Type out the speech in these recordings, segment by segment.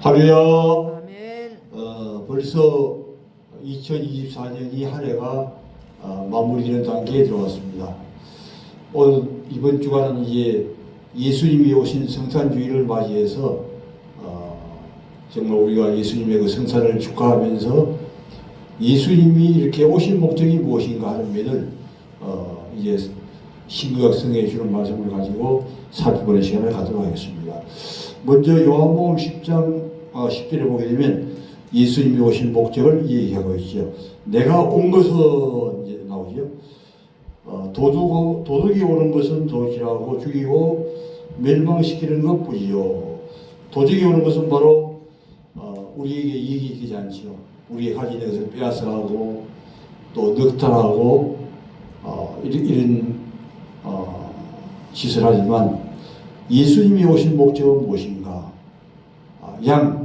할렐루야. 아멘. 벌써 2024년이 한 해가 마무리되는 단계에 들어왔습니다. 오늘 이번 주간은 이제 예수님이 오신 성탄주의를 맞이해서 정말 우리가 예수님의 그 성탄을 축하하면서 예수님이 이렇게 오신 목적이 무엇인가 하는 면을 이제 신구약 성경에 주는 말씀을 가지고 살펴보는 시간을 갖도록 하겠습니다. 먼저 요한복음 10장 10절에 보게 되면 예수님이 오신 목적을 얘기하고 있죠. 내가 온 것은 이제 나오죠. 도둑이 오는 것은 도둑질하고 죽이고 멸망시키는 것뿐이요. 도둑이 오는 것은 바로 우리에게 이익이 되지 않죠. 우리의 가진 것을 빼앗아가고 또 늑탈하고 이런 짓을 하지만 예수님이 오신 목적은 무엇인가?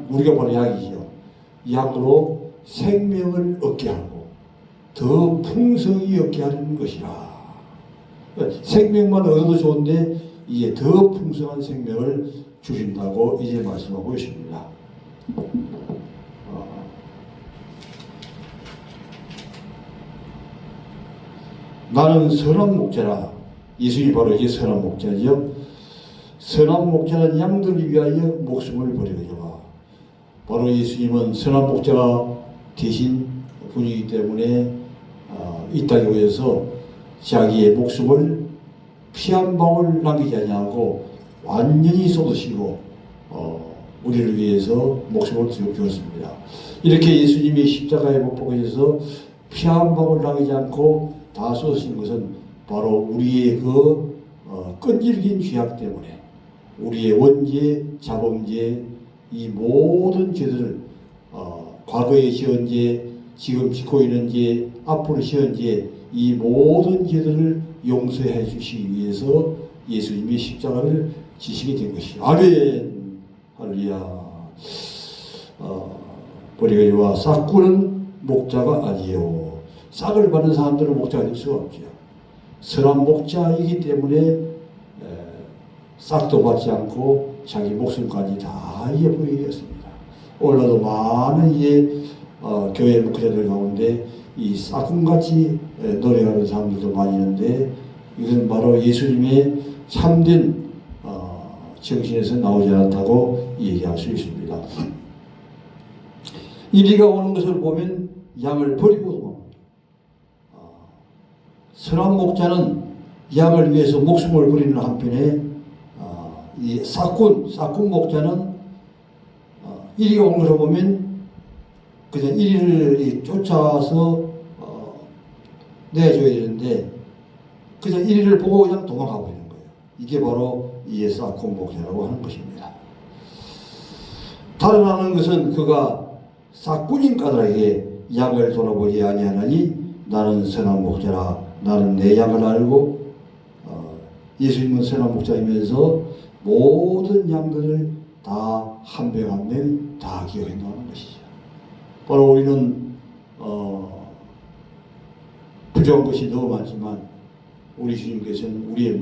우리가 바로 양이죠. 양으로 생명을 얻게 하고 더 풍성히 얻게 하는 것이라. 생명만 얻어도 좋은데 이제 더 풍성한 생명을 주신다고 이제 말씀하고 있습니다. 나는 선한 목자라. 예수님이 바로 이제 선한 목자죠. 선한 목자는 양들을 위하여 목숨을 버리거니와. 바로 예수님은 선한 목자가 되신 분이기 때문에 이 땅에 오셔서 자기의 목숨을 피 한 방울 남기지 아니하고 완전히 쏟으시고 우리를 위해서 목숨을 주었습니다. 이렇게 예수님이 십자가에 못 박히셔서 피 한 방울 남기지 않고 다 쏟으신 것은 바로 우리의 그 끈질긴 죄악 때문에 우리의 원죄, 자범죄, 이 모든 죄들을 과거의 지은 죄, 지금 짓고 있는 죄, 앞으로 지은 죄, 이 모든 죄들을 용서해 주시기 위해서 예수님이 십자가를 지시게 된 것이죠. 아멘. 할렐루야. 보리가지와 싹구는 목자가 아니요. 싹을 받는 사람들은 목자가 될 수가 없죠. 선한 목자이기 때문에 싹도 받지 않고 자기 목숨까지 다 잃어버리게 되었습니다. 오늘도 많은 교회 목회자들 가운데 이 싹군같이 노래하는 사람들도 많이 있는데 이것은 바로 예수님의 참된 정신에서 나오지 않았다고 얘기할 수 있습니다. 이리가 오는 것을 보면 양을 버리고 도망합니다. 선한 목자는 양을 위해서 목숨을 버리는 한편에 이 싹군 목자는 이리가 오는 것을 보면 그냥 이리를 쫓아서 내줘야 되는데 그냥 이리를 보고 그냥 도망가고 있는 거예요. 이게 바로 이 싹군 목자라고 하는 것입니다. 달아나는 것은 그가 싹군인 까닭에 양을 돌아보지 아니하나니 나는 선한 목자라. 나는 내 양을 알고 예수님은 선한 목자이면서 모든 양들을 다 한 명 한 명 다 기억한다는 것이죠. 바로 우리는 부족한 것이 너무 많지만 우리 주님께서는 우리의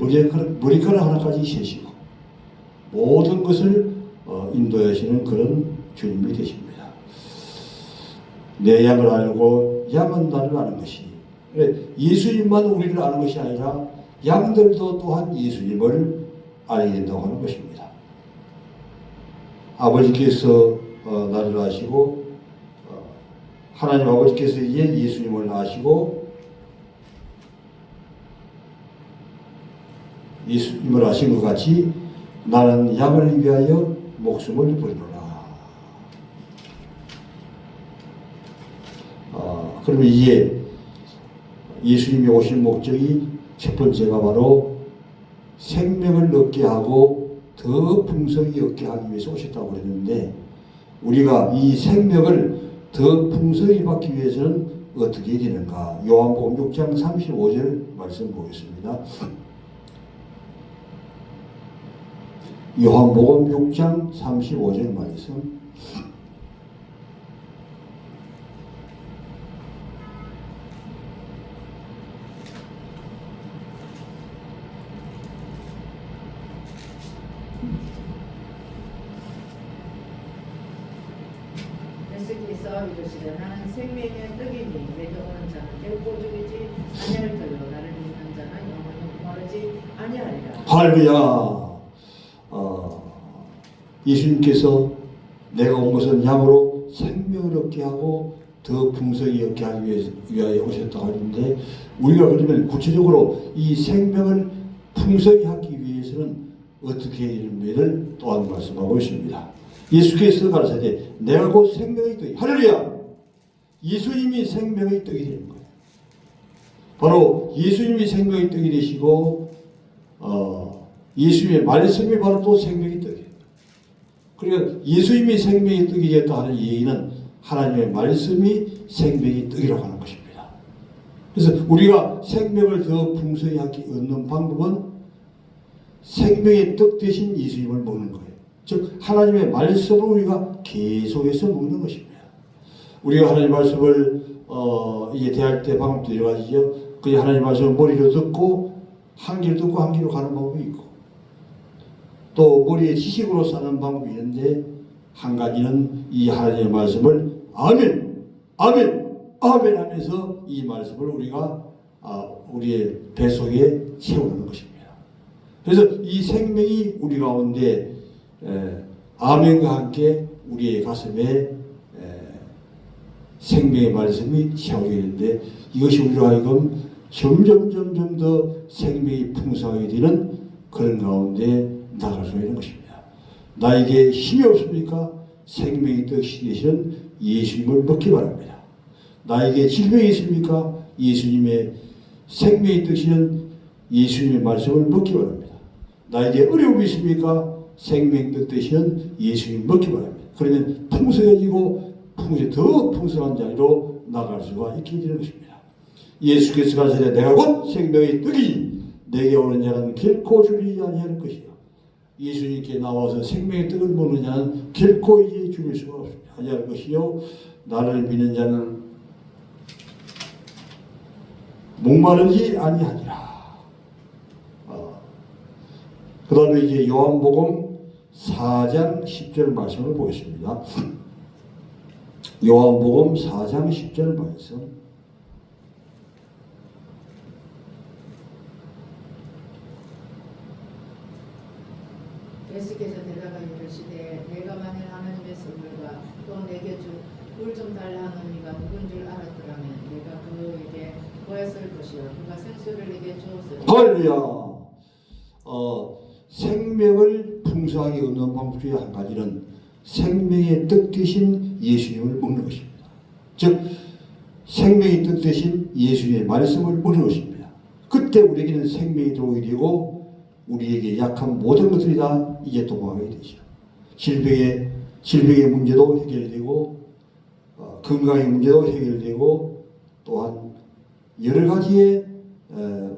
머리카락 하나까지 세시고 모든 것을 인도하시는 그런 주님이 되십니다. 내 양을 알고 양은 나를 아는 것이 예수님만 우리를 아는 것이 아니라 양들도 또한 예수님을 알게 된다고 하는 것입니다. 아버지께서 나를 아시고 하나님 아버지께서 이제 예수님을 아시고 예수님을 아신 것 같이 나는 양을 위하여 목숨을 버리노라. 그러면 이제 예수님이 오신 목적이 첫 번째가 바로 생명을 얻게 하고 더 풍성히 얻게 하기 위해서 오셨다고 그랬는데 우리가 이 생명을 더 풍성히 받기 위해서는 어떻게 되는가? 요한복음 6장 35절 말씀 보겠습니다. 요한복음 6장 35절 말씀. 예수께서 이르시되 나는 생명의 떡이니 내게 오는 자는 결코 죽이지 아니할 터요 나를 믿는 자는 영원히 목마르지 아니하리라. 할렐루야. 예수님께서 내가 온 것은 양으로 생명을 얻게 하고 더 풍성히 얻게 하기 위하여 오셨다고 하는데, 우리가 그러면 구체적으로 이 생명을 풍성히 하기 위해서는 어떻게 해야 되는지를 또한 말씀하고 있습니다. 예수께서 가르치되 내가 곧 생명의 떡이, 할렐루야. 예수님이 생명의 떡이 되는 거예요. 바로 예수님이 생명의 떡이 되시고 예수님의 말씀이 바로 또 생명의 떡이에요. 그러니까 예수님이 생명의 떡이 되었다 하는 얘기는 하나님의 말씀이 생명의 떡이라고 하는 것입니다. 그래서 우리가 생명을 더 풍성히 얻는 방법은 생명의 떡 대신 예수님을 먹는 거예요. 즉 하나님의 말씀을 우리가 계속해서 먹는 것입니다. 우리가 하나님 말씀을 이제 대할 때 방법도 여러 가지죠. 그냥 하나님 말씀을 머리로 듣고 한 귀로 듣고 한 귀로 가는 방법이 있고, 또 머리에 지식으로 사는 방법이 있는데, 한 가지는 이 하나님의 말씀을 아멘, 아멘, 아멘 하면서 이 말씀을 우리가 우리의 뱃속에 채우는 것입니다. 그래서 이 생명이 우리 가운데 아멘과 함께 우리의 가슴에 생명의 말씀이 채워지게 되는데, 이것이 우리가 하여금 점점 더 생명이 풍성하게 되는 그런 가운데 나갈 수 있는 것입니다. 나에게 힘이 없습니까? 생명의 떡 되시는 예수님을 먹기 바랍니다. 나에게 질병이 있습니까? 예수님의 생명의 떡 되시는 예수님의 말씀을 먹기 바랍니다. 나에게 어려움이 있습니까? 생명의 떡 되시는 예수님을 먹기 바랍니다. 그러면 풍성해지고 더 풍성한 자리로 나갈 수가 있게 되는 것입니다. 예수께서 가시되 내가 곧 생명의 떡이 내게 오는 자는 결코 줄이지 아니할 것이요. 예수님께 나와서 생명의 떡을 먹는 자는 결코 이제 죽일 수가 없습니다. 아니할 것이요. 나를 믿는 자는 목마르지 아니하니라. 그 다음에 이제 요한복음 4장 10절 말씀을 보겠습니다. 요한복음 4장 10절 말씀. 예수께서 대답하여 이르시되 내가 만일 하나님의 선물과 또 내게 물 좀 달라 하는 이가 누군 줄 알았더라면 내가 그에게 구했을 것이요 그가 생수를 내게 주었으리라. 할렐루야. 생명을 풍성하게 얻는 방법 중에 한 가지는 생명의 떡 대신 예수님을 먹는 것입니다. 즉 생명의 떡 대신 예수님의 말씀을 먹는 것입니다. 그때 우리에게는 생명이 들어오게 되고 우리에게 약한 모든 것들이 다 이제 도망하게 되죠. 질병의 문제도 해결되고 건강의 문제도 해결되고 또한 여러 가지의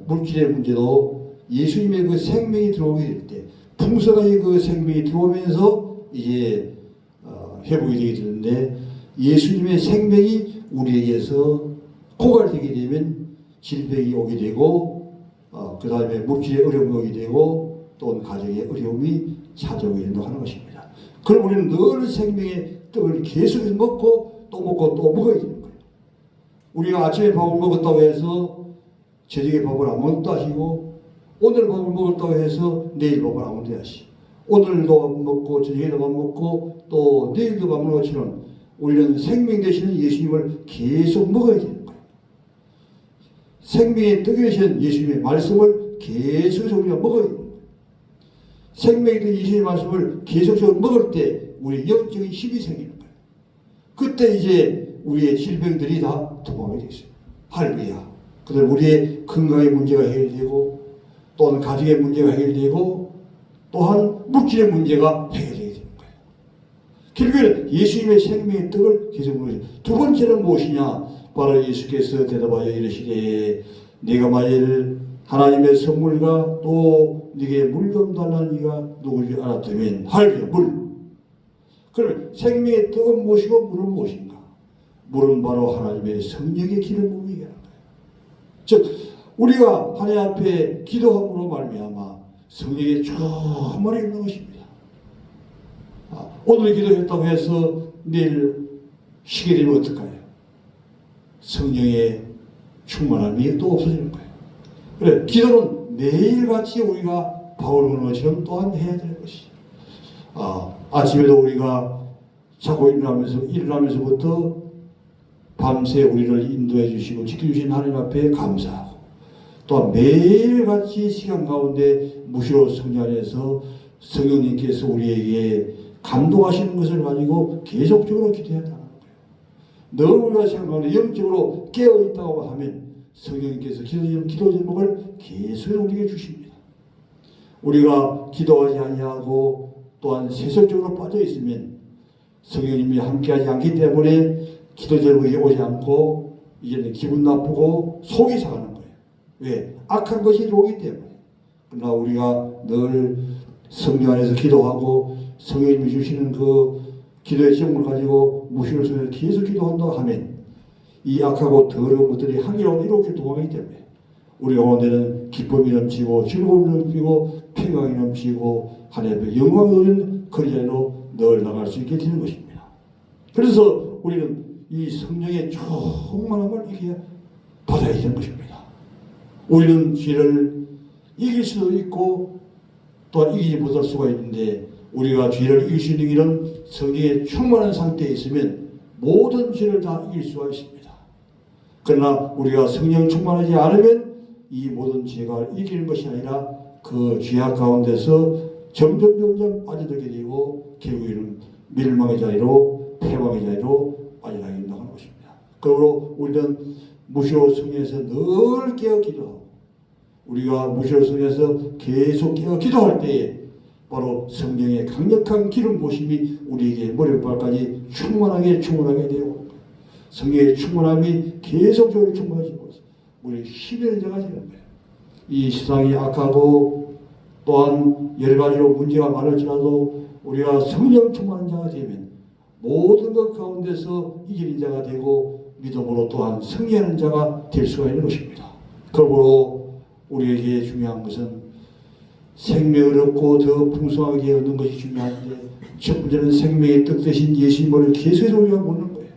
물질의 문제도 예수님의 그 생명이 들어오게 될 때 풍성하게 그 생명이 들어오면서 이제 회복이 되게 되는데, 예수님의 생명이 우리에게서 고갈되게 되면 질병이 오게 되고 그 다음에 물질의 어려움이 오게 되고 또는 가정의 어려움이 찾아오게 된다고 하는 것입니다. 그럼 우리는 늘 생명의 떡을 계속해서 먹고 또 먹고 또 먹어야 되는 거예요. 우리가 아침에 밥을 먹었다고 해서 저녁에 밥을 안 먹었다 하시고, 오늘 밥을 먹었다고 해서 내일 밥을 안 먹는다 하시고, 오늘도 밥 먹고 저녁에도 밥 먹고 또 내일도 밥 먹는 것처럼 우리는 생명 되시는 예수님을 계속 먹어야 되는 거예요. 생명의 떡이 되시는 예수님의 말씀을 계속해서 우리가 먹어야 돼요. 생명의 떡 예수님의 말씀을 계속해서 먹을 때 우리 영적인 힘이 생기는 거예요. 그때 이제 우리의 질병들이 다 도망하게 되겠어요. 할렐루야. 그다음 우리의 건강의 문제가 해결되고 또한 가정의 문제가 해결되고 또한 물질의 문제가 해결되게 되는 거예요. 결국에는 예수님의 생명의 떡을 계속 먹어요. 두 번째는 무엇이냐? 바로 예수께서 대답하여 이르시되 네가 만일 하나님의 선물과 또 네게 물 좀 달라는 이가 누구를 알았다면 할렐루야, 물. 그러면 생명의 떡은 무엇이고 물은 무엇인가? 물은 바로 하나님의 성령의 기름 부음이게 하는 거예요. 즉 우리가 하나님 앞에 기도함으로 말미암아 성령의 충만히 있는 것입니다. 오늘 기도했다고 해서 내일 쉬게 되면 어떨까요? 성령의 충만함이 또 없어지는 거예요. 그래, 기도는 매일같이 우리가 바울 보는 것처럼 또한 해야 되는 것이죠. 아침에도 우리가 자고 일어나면서부터 밤새 우리를 인도해 주시고 지켜주신 하나님 앞에 감사하고, 또한 매일같이 시간 가운데 무시로 성령 안에서 성령님께서 우리에게 감동하시는 것을 가지고 계속적으로 기도해야 한다는 거예요. 늘 우리가 생각하는 영적으로 깨어있다고 하면 성령님께서 기도 제목을 계속 우리에게 주십니다. 우리가 기도하지 아니하고 또한 세속적으로 빠져 있으면 성령님이 함께하지 않기 때문에 기도 제목이 오지 않고 이제는 기분 나쁘고 속이 상하는 거예요. 왜? 악한 것이 들어오기 때문에. 그러나 우리가 늘 성령 안에서 기도하고 성령님이 주시는 그 기도의 제목을 가지고 무시를 통해서 계속 기도한다고 하면 이 악하고 더러운 것들이 항이라고 이렇게 도망하기 때문에 우리 가운데는 기쁨이 넘치고 즐거움이 넘치고 평강이 넘치고 하나님의 영광이 오는 그리자로 늘 나갈 수 있게 되는 것입니다. 그래서 우리는 이 성령의 충만함을 이렇게 받아야 되는 것입니다. 우리는 죄를 이길 수도 있고 또한 이기지 못할 수가 있는데, 우리가 죄를 이길 수 있는 길은 성령의 충만한 상태에 있으면 모든 죄를 다 이길 수가 있습니다. 그러나 우리가 성령 충만하지 않으면 이 모든 죄가 이기는 것이 아니라 그 죄악 가운데서 점점 빠져들게 되고 결국에는 멸망의 자리로, 패망의 자리로 빠져나게 된다는 것입니다. 그러므로 우리는 무시로 성령에서 늘 깨어 기도하고, 우리가 무시로 성령에서 계속 깨어 기도할 때에 바로 성령의 강력한 기름 부으심이 우리에게 머리발까지 충만하게 되고, 성령의 충만함이 계속적으로 충만해지고 우리 힘의 은혜가 되는 거예요. 이 세상이 악하고 또한 여러 가지로 문제가 많을지라도 우리가 성령 충만한 자가 되면 모든 것 가운데서 이기는 자가 되고 믿음으로 또한 승리하는 자가 될 수가 있는 것입니다. 그러므로 우리에게 중요한 것은 생명을 얻고 더 풍성하게 얻는 것이 중요한데, 첫 번째는 생명의 뜻 대신 예수님을 계속해서 우리가 묻는 거예요.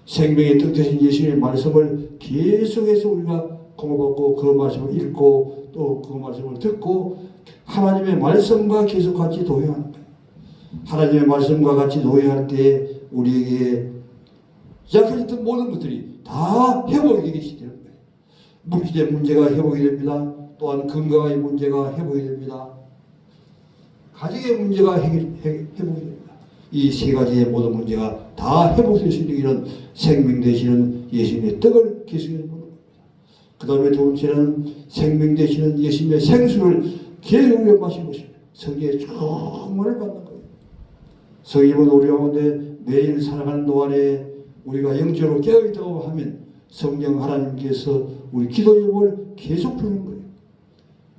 생명의 뜻 대신 예수님의 말씀을 계속해서 우리가 공부받고 그 말씀을 읽고 또 그 말씀을 듣고 하나님의 말씀과 계속 같이 동행하는 거예요. 하나님의 말씀과 같이 동행할 때 우리에게 약해졌던 모든 것들이 다 회복이 되게 되는 거예요. 물질의 문제가 회복이 됩니다. 또한 건강의 문제가 회복이 됩니다. 가정의 문제가 회복이 됩니다. 이 세 가지의 모든 문제가 다 회복될 수 있는 길은 생명 되시는 예수님의 떡을 계속해서 먹는 겁니다. 그 다음에 두 번째는 생명 되시는 예수님의 생수를 계속 마시는 것입니다. 성령의 충만을 받는 거예요. 성령은 우리 가운데 매일 살아가는 동안에 우리가 영적으로 깨어있다고 하면 성령 하나님께서 우리 기도 제목을 계속 푸는 거예요.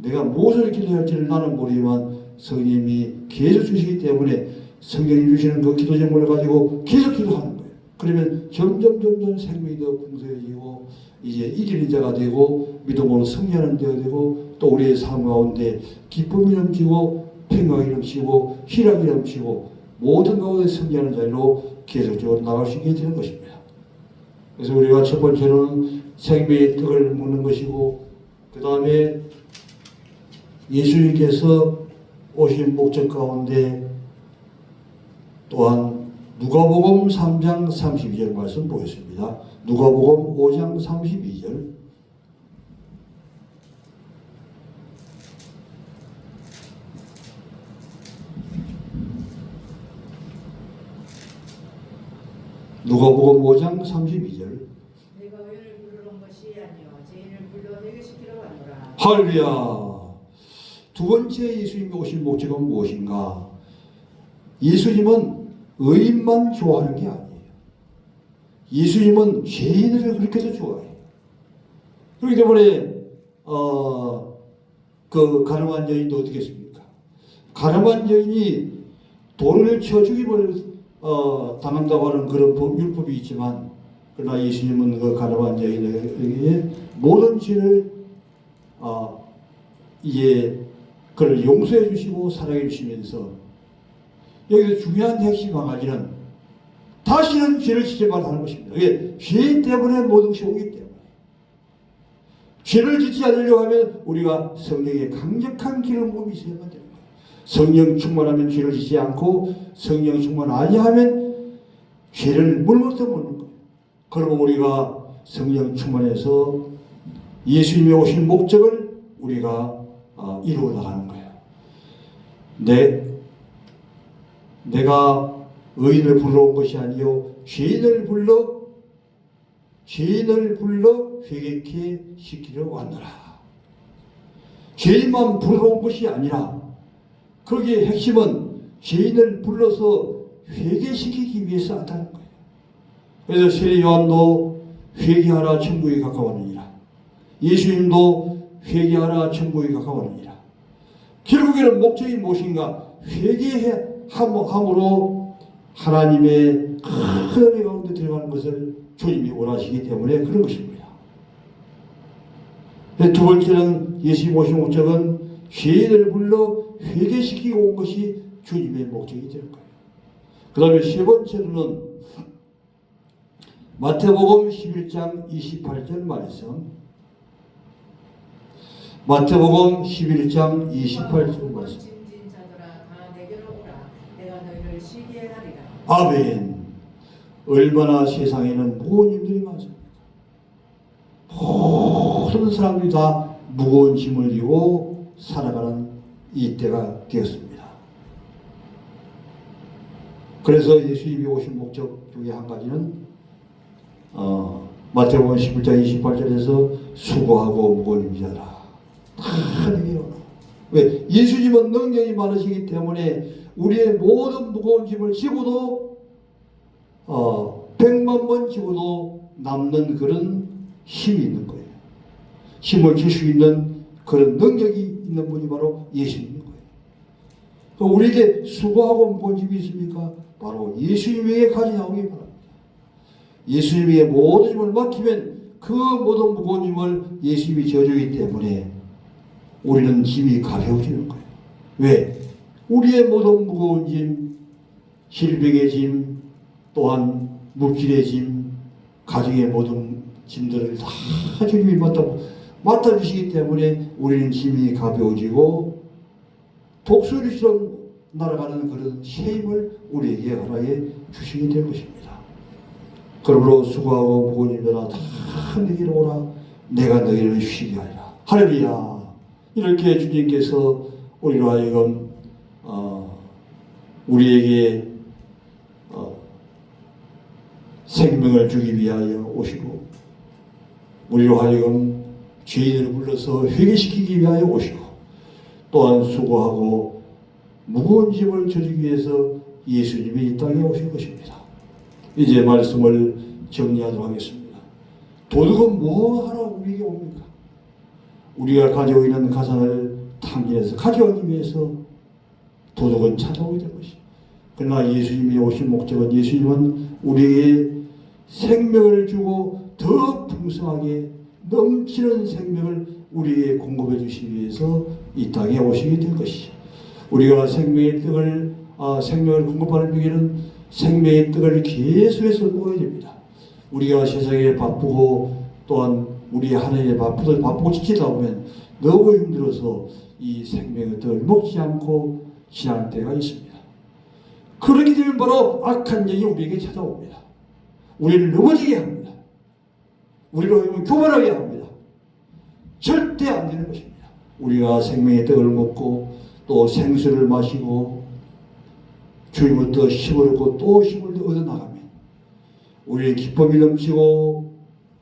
내가 무엇을 기도해야 할지를 나는 모르지만 성령님이 계속 주시기 때문에 성령이 주시는 그 기도 제목을 가지고 계속 기도하는 거예요. 그러면 점점 생명이 더 풍성해지고 이제 이기는 자가 되고 믿음으로 승리하는 자가 되고 또 우리의 삶 가운데 기쁨이 넘치고 평강이 넘치고 희락이 넘치고 모든 가운데 승리하는 자리로 계속적으로 나갈 수 있게 되는 것입니다. 그래서 우리가 첫 번째는 생명의 떡을 먹는 것이고, 그 다음에 예수님께서 오신 목적 가운데 또한 누가복음 3장 32절 말씀 보겠습니다. 누가복음 5장 32절. 누가복음 5장 32절. 내가 의를 부르는 것이 아니요 죄인을 불러 회개시키러 왔노라. 할렐루야. 두 번째 예수님이 오신 목적은 무엇인가? 예수님은 의인만 좋아하는 게 아니에요. 예수님은 죄인을 그렇게도 좋아해요. 그렇기 때문에 그 가늠한 여인도 어떻게 했습니까? 가늠한 여인이 돌을 쳐 죽임을 당한다고 하는 그런 율법이 있지만, 그러나 예수님은 그 가늠한 여인에게 모든 죄를 이제 그를 용서해 주시고 사랑해 주시면서, 여기서 중요한 핵심 한 가지는 다시는 죄를 짓지 말라는 것입니다. 왜? 죄 때문에 모든 것이 오기 때문에. 죄를 짓지 않으려고 하면 우리가 성령의 강력한 기름 부음이 있어야만 됩니다. 성령 충만하면 죄를 짓지 않고 성령 충만 아니하면 죄를 물부터 먹는 거예요. 그러면 우리가 성령 충만해서 예수님이 오신 목적을 우리가 이루어 나가는 거예요. 내가 의인을 불러 온 것이 아니요 죄인을 불러 회개케 시키려 왔노라. 죄인만 불러 온 것이 아니라 거기에 핵심은 죄인을 불러서 회개시키기 위해서 왔다는 거예요. 그래서 세례 요한도 회개하라 천국이 가까웠느니라. 예수님도 회개하라 천국이 가까웠느니라. 결국에는 목적이 무엇인가? 회개함으로 하나님의 큰 은혜 가운데 들어가는 것을 주님이 원하시기 때문에 그런 것입니다. 두 번째는 예수님 오신 목적은 죄인을 불러 회개시키고 온 것이 주님의 목적이 되는 거예요. 그 다음에 세 번째로는 마태복음 11장 28절 말씀. 마태복음 11장 28절 말씀. 아멘. 얼마나 세상에는 무거운 힘들이 많습니까? 모든 사람들이 다 무거운 짐을 지고 살아가는 이때가 되었습니다. 그래서 예수님이 오신 목적 중에 한 가지는 마태복음 11장 28절에서 수고하고 무거운 짐 자라 다 내게 오라. 왜? 예수님은 능력이 많으시기 때문에 우리의 모든 무거운 짐을 지고도 100만 번 지고도 남는 그런 힘이 있는 거예요. 힘을 줄 수 있는 그런 능력이 있는 분이 바로 예수님인 거예요. 우리에게 수고하고 무거운 짐이 있습니까? 바로 예수님에게 가져나오기 바랍니다. 예수님에게 모든 짐을 맡기면 그 모든 무거운 짐을 예수님이 져주기 때문에 우리는 짐이 가벼워지는 거예요. 왜? 우리의 모든 무거운 짐, 질병의 짐, 또한 물질의 짐, 가정의 모든 짐들을 다 주님이 맡아주시기 때문에 우리는 짐이 가벼워지고 독수리처럼 날아가는 그런 새 힘을 우리에게 허락해 주시게 될 것입니다. 그러므로 수고하고 무거운 짐들아 다 내게로 오라. 내가 너희를 쉬게 하리라. 할렐루야. 이렇게 주님께서 우리로 하여금 우리에게 생명을 주기 위하여 오시고 우리로 하여금 죄인을 불러서 회개시키기 위하여 오시고 또한 수고하고 무거운 짐을 져주기 위해서 예수님이 이 땅에 오신 것입니다. 이제 말씀을 정리하도록 하겠습니다. 도둑은 뭐하러 우리에게 옵니까? 우리가 가지고 있는 가상을 탕진해서 가져가기 위해서 도둑은 찾아오게 된 것이죠. 그러나 예수님이 오신 목적은 예수님은 우리에게 생명을 주고 더 풍성하게 넘치는 생명을 우리에게 공급해 주시기 위해서 이 땅에 오시게 된 것이죠. 우리가 생명의 생명을 공급하는 비결은 생명의 떡을 계속해서 먹어야 됩니다. 우리가 세상에 바쁘고 또한 우리 하나님의 바쁘고 지치다 보면 너무 힘들어서 이 생명의 떡을 먹지 않고 지날 때가 있습니다. 그렇게 되면 바로 악한 영이 우리에게 찾아옵니다. 우리를 넘어지게 합니다. 우리로 교만하게 합니다. 절대 안 되는 것입니다. 우리가 생명의 떡을 먹고 또 생수를 마시고 주님부터 힘을 얻고 또 힘을 얻어나가면 우리의 기쁨이 넘치고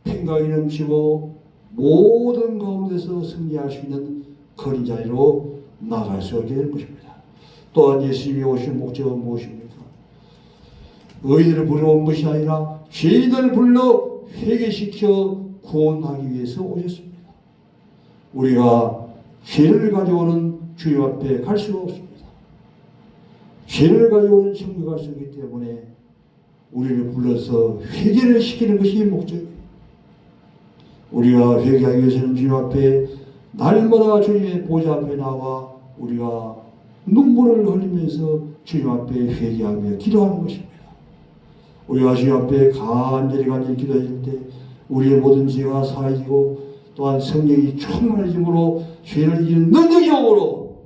평강이 넘치고 모든 가운데서 승리할 수 있는 그런 자리로 나아갈 수 있게 되는 것입니다. 또한 예수님이 오신 목적은 무엇입니까? 의인을 불러온 것이 아니라 죄인을 불러 회개시켜 구원하기 위해서 오셨습니다. 우리가 죄를 가져오는 주님 앞에 갈 수가 없습니다. 죄를 가져오는 천국에 갈 수 있기 때문에 우리를 불러서 회개를 시키는 것이 목적입니다. 우리가 회개하기 위해서는 주님 앞에 날마다 주님의 보좌 앞에 나와 우리가 눈물을 흘리면서 주님 앞에 회개하며 기도하는 것입니다. 우리가 주님 앞에 간절히 기도할 때 우리의 모든 죄가 사해지고 또한 성령이 충만해짐으로 죄를 이기는 능력이 오므로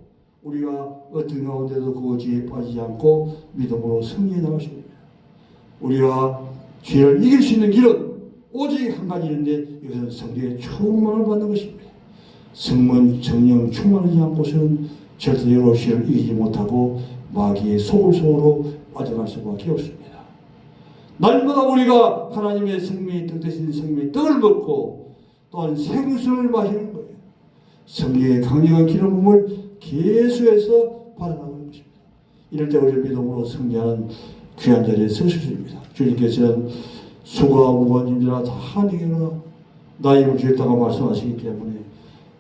우리가 어떤 가운데도 그 죄에 빠지지 않고 믿음으로 승리해 나갈 수 있습니다. 우리가 죄를 이길 수 있는 길은 오직 한 가지 있는데 이것은 성령의 충만을 받는 것입니다. 성문 정령 충만하지 않고서는 절대로 죄를 이기지 못하고 마귀의 속으로 빠져갈 수밖에 없습니다. 날마다 우리가 하나님의 생명이 떡 대신 생명의 떡을 먹고 또한 생수를 마시는 거예요. 성령의 강력한 기름을 계수해서 받아나가는 것입니다. 이럴 때 우리 믿음으로 승리하는 귀한 자리에 서실 수 있습니다. 주님께서는 수고와 무거운 짐들아 다 내게라 나의 힘을 주겠다고 말씀하시기 때문에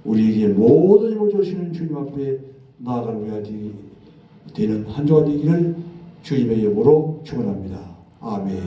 우리에게 모든 힘을 주시는 주님 앞에 나아가는 우리가 되는 한 주가 되기를 주님의 이름으로 축원합니다. 아멘.